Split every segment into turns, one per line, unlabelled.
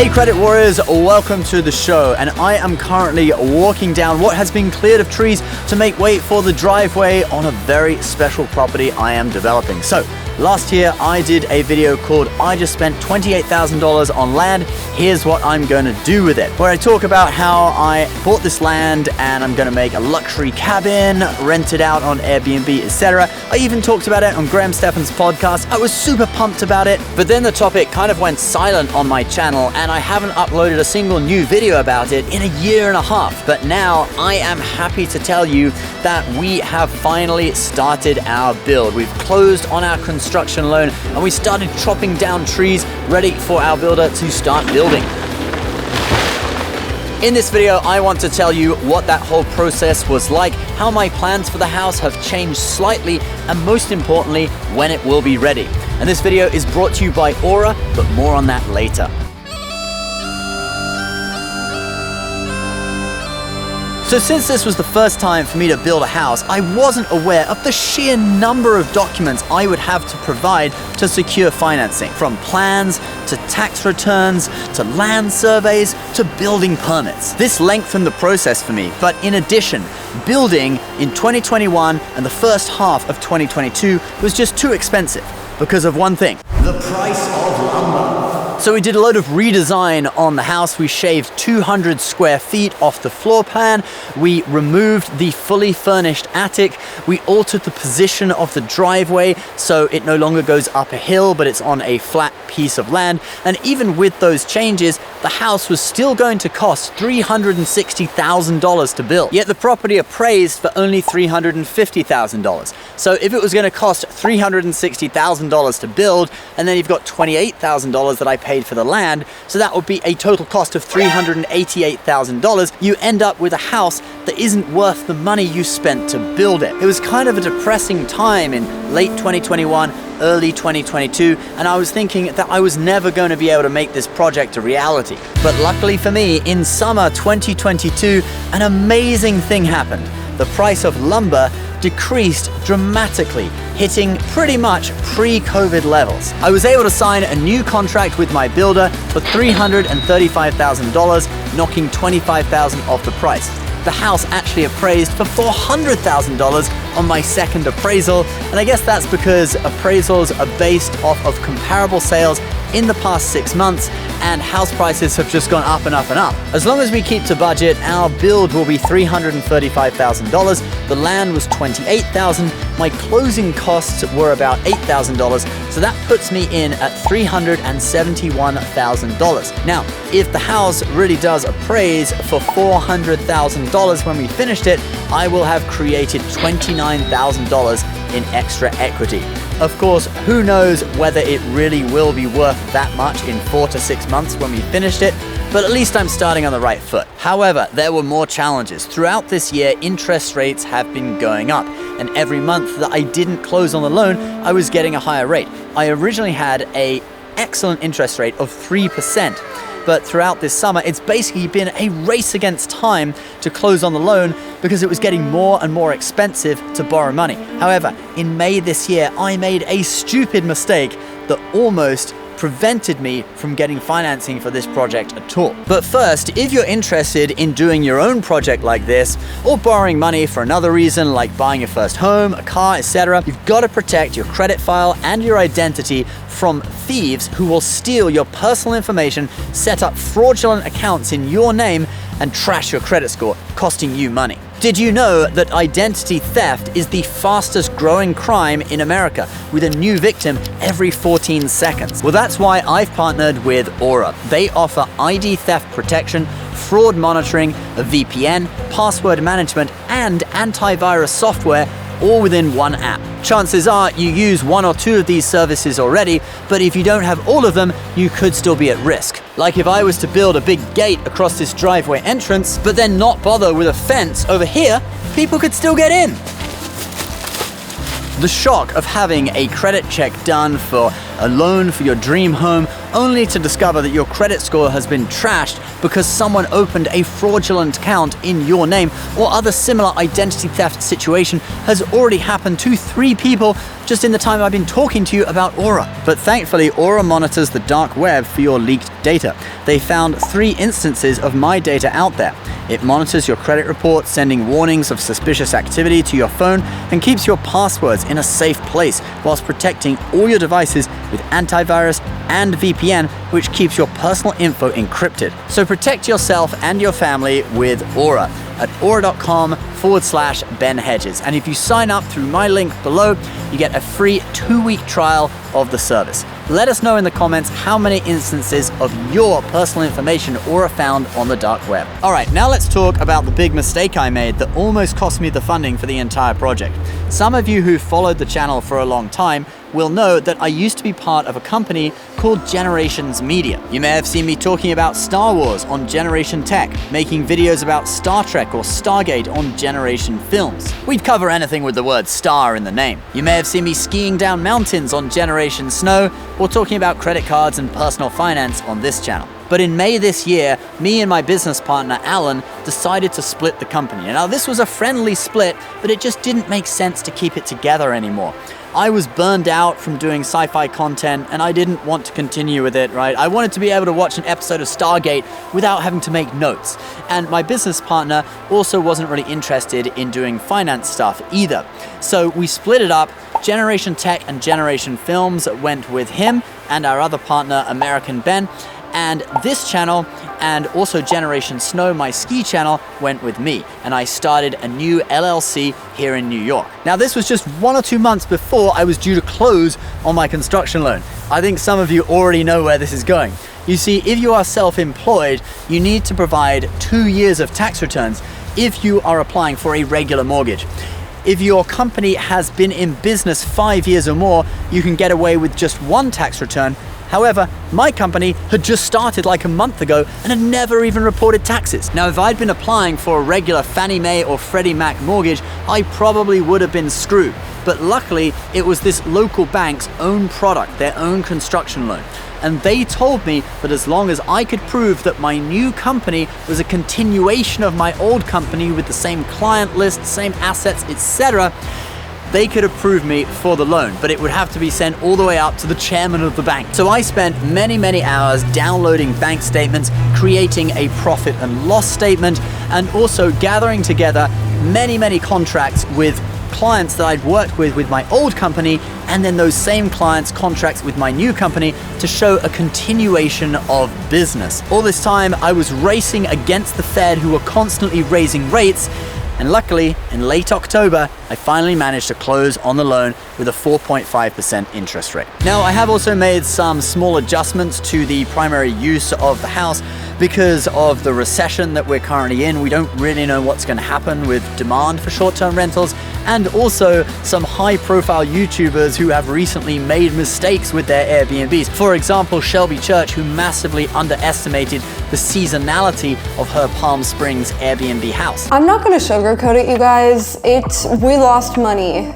Hey Credit Warriors, welcome to the show, and I am currently walking down what has been cleared of trees to make way for the driveway on a very special property I am developing. So, last year I did a video called I just spent $28,000 on land, here's what I'm going to do with it, where I talk about how I bought this land and I'm going to make a luxury cabin, rent it out on Airbnb, etc. I even talked about it on Graham Stephan's podcast. I was super pumped about it, but then the topic kind of went silent on my channel and I haven't uploaded a single new video about it in a year and a half. But now I am happy to tell you that we have finally started our build. We've closed on our construction loan and we started chopping down trees ready for our builder to start building. In this video, I want to tell you what that whole process was like, how my plans for the house have changed slightly, and most importantly, when it will be ready. And this video is brought to you by Aura, but more on that later. So since this was the first time for me to build a house, I wasn't aware of the sheer number of documents I would have to provide to secure financing, from plans to tax returns to land surveys to building permits. This lengthened the process for me, but in addition, building in 2021 and the first half of 2022 was just too expensive because of one thing: the price of lumber. So we did a load of redesign on the house. We shaved 200 square feet off the floor plan. We removed the fully furnished attic. We altered the position of the driveway so it no longer goes up a hill, but it's on a flat piece of land. And even with those changes, the house was still going to cost $360,000 to build. Yet the property appraised for only $350,000. So if it was going to cost $360,000 to build, and then you've got $28,000 that I paid for the land, so that would be a total cost of $388,000, you end up with a house that isn't worth the money you spent to build it. It was kind of a depressing time in late 2021, early 2022, and I was thinking that I was never going to be able to make this project a reality. But luckily for me, in summer 2022, an amazing thing happened. The price of lumber decreased dramatically, hitting pretty much pre-COVID levels. I was able to sign a new contract with my builder for $335,000, knocking $25,000 off the price. The house actually appraised for $400,000 on my second appraisal, and I guess that's because appraisals are based off of comparable sales in the past 6 months, and house prices have just gone up and up and up. As long as we keep to budget, our build will be $335,000. The land was $28,000. My closing costs were about $8,000, so that puts me in at $371,000. Now, if the house really does appraise for $400,000 when we finished it, I will have created $29,000 in extra equity. Of course, who knows whether it really will be worth that much in 4 to 6 months when we finished it, but at least I'm starting on the right foot. However, there were more challenges. Throughout this year, interest rates have been going up, and every month that I didn't close on the loan, I was getting a higher rate. I originally had an excellent interest rate of 3%. But throughout this summer, it's basically been a race against time to close on the loan because it was getting more and more expensive to borrow money. However, in May this year, I made a stupid mistake that almost prevented me from getting financing for this project at all. But first, if you're interested in doing your own project like this, or borrowing money for another reason like buying your first home, a car, etc., you've got to protect your credit file and your identity from thieves who will steal your personal information, set up fraudulent accounts in your name, and trash your credit score, costing you money. Did you know that identity theft is the fastest growing crime in America, with a new victim every 14 seconds? Well, that's why I've partnered with Aura. They offer ID theft protection, fraud monitoring, a VPN, password management, and antivirus software, all within one app. Chances are you use 1 or 2 of these services already, but if you don't have all of them, you could still be at risk. Like if I was to build a big gate across this driveway entrance, but then not bother with a fence over here, people could still get in. The shock of having a credit check done for a loan for your dream home only to discover that your credit score has been trashed because someone opened a fraudulent account in your name, or other similar identity theft situation has already happened to 3 people just in the time I've been talking to you about Aura. But thankfully, Aura monitors the dark web for your leaked data. They found 3 instances of my data out there. It monitors your credit report, sending warnings of suspicious activity to your phone, and keeps your passwords in a safe place whilst protecting all your devices with antivirus and VPN, which keeps your personal info encrypted. So protect yourself and your family with Aura at aura.com/Ben Hedges. And if you sign up through my link below, you get a free 2-week trial of the service. Let us know in the comments how many instances of your personal information Aura found on the dark web. All right, now let's talk about the big mistake I made that almost cost me the funding for the entire project. Some of you who followed the channel for a long time will know that I used to be part of a company called Generations Media. You may have seen me talking about Star Wars on Generation Tech, making videos about Star Trek or Stargate on Generation Films. We'd cover anything with the word star in the name. You may have seen me skiing down mountains on Generation Snow, or talking about credit cards and personal finance on this channel. But in May this year, me and my business partner, Alan, decided to split the company. Now, this was a friendly split, but it just didn't make sense to keep it together anymore. I was burned out from doing sci-fi content, and I didn't want to continue with it, right? I wanted to be able to watch an episode of Stargate without having to make notes. And my business partner also wasn't really interested in doing finance stuff either. So we split it up. Generation Tech and Generation Films went with him and our other partner, American Ben. And this channel, and also Generation Snow, my ski channel, went with me. And I started a new LLC here in New York. Now, this was just 1 or 2 months before I was due to close on my construction loan. I think some of you already know where this is going. You see, if you are self-employed, you need to provide 2 years of tax returns if you are applying for a regular mortgage. If your company has been in business 5 years or more, you can get away with just 1 tax return. However, my company had just started like a month ago and had never even reported taxes. Now, if I'd been applying for a regular Fannie Mae or Freddie Mac mortgage, I probably would have been screwed. But luckily, it was this local bank's own product, their own construction loan. And they told me that as long as I could prove that my new company was a continuation of my old company with the same client list, same assets, etc., they could approve me for the loan, but it would have to be sent all the way up to the chairman of the bank. So I spent many hours downloading bank statements, creating a profit and loss statement, and also gathering together many contracts with clients that I'd worked with my old company, and then those same clients' contracts with my new company to show a continuation of business. All this time, I was racing against the Fed, who were constantly raising rates. And luckily, in late October, I finally managed to close on the loan with a 4.5% interest rate. Now, I have also made some small adjustments to the primary use of the house because of the recession that we're currently in. We don't really know what's going to happen with demand for short-term rentals, and also some high-profile YouTubers who have recently made mistakes with their Airbnbs. For example, Shelby Church, who massively underestimated the seasonality of her Palm Springs Airbnb house.
I'm not going to sugarcoat it, you guys. We lost money.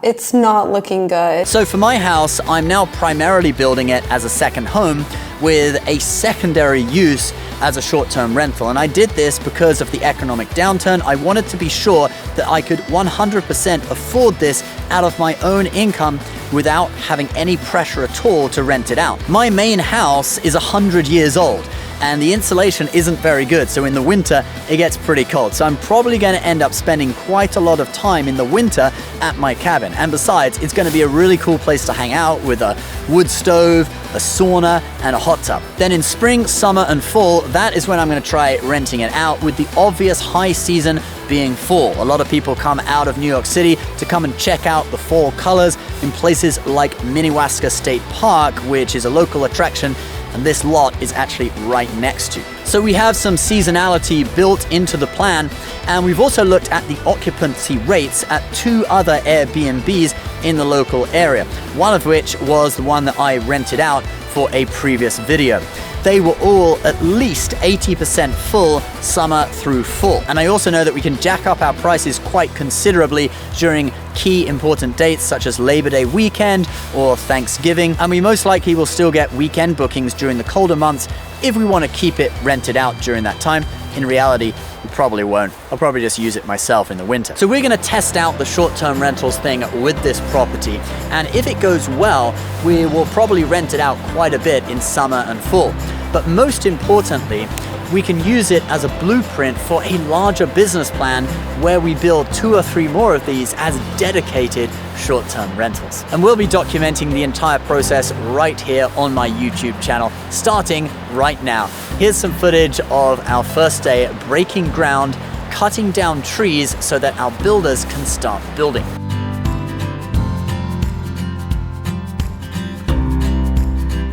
It's not looking good.
So for my house, I'm now primarily building it as a second home with a secondary use as a short-term rental. And I did this because of the economic downturn. I wanted to be sure that I could 100% afford this out of my own income without having any pressure at all to rent it out. My main house is 100 years old, and the insulation isn't very good, so in the winter it gets pretty cold. So I'm probably going to end up spending quite a lot of time in the winter at my cabin. And besides, it's going to be a really cool place to hang out with a wood stove, a sauna, and a hot tub. Then in spring, summer, and fall, that is when I'm going to try renting it out, with the obvious high season being fall. A lot of people come out of New York City to come and check out the fall colors in places like Minnewaska State Park, which is a local attraction, and this lot is actually right next to. So we have some seasonality built into the plan, and we've also looked at the occupancy rates at 2 other Airbnbs in the local area, one of which was the one that I rented out for a previous video. They were all at least 80% full summer through fall. And I also know that we can jack up our prices quite considerably during key important dates such as Labor Day weekend or Thanksgiving. And we most likely will still get weekend bookings during the colder months if we want to keep it rented out during that time. In reality, we probably won't. I'll probably just use it myself in the winter. So we're gonna test out the short-term rentals thing with this property. And if it goes well, we will probably rent it out quite a bit in summer and fall. But most importantly, we can use it as a blueprint for a larger business plan where we build 2 or 3 more of these as dedicated short-term rentals. And we'll be documenting the entire process right here on my YouTube channel, starting right now. Here's some footage of our first day breaking ground, cutting down trees so that our builders can start building.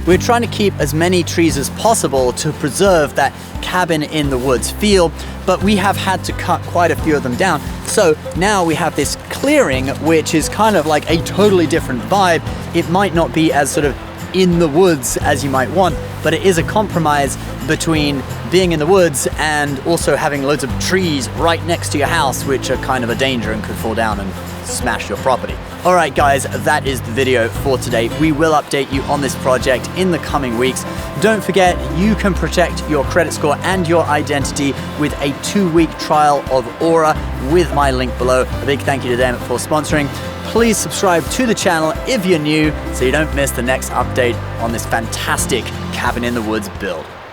We're trying to keep as many trees as possible to preserve that cabin in the woods feel, but we have had to cut quite a few of them down. So now we have this clearing, which is kind of like a totally different vibe. It might not be as sort of in the woods as you might want, but it is a compromise between being in the woods and also having loads of trees right next to your house, which are kind of a danger and could fall down and smash your property. All right, guys, that is the video for today. We will update you on this project in the coming weeks. Don't forget, you can protect your credit score and your identity with a 2-week trial of Aura with my link below. A big thank you to them for sponsoring. Please subscribe to the channel if you're new so you don't miss the next update on this fantastic cabin in the woods build.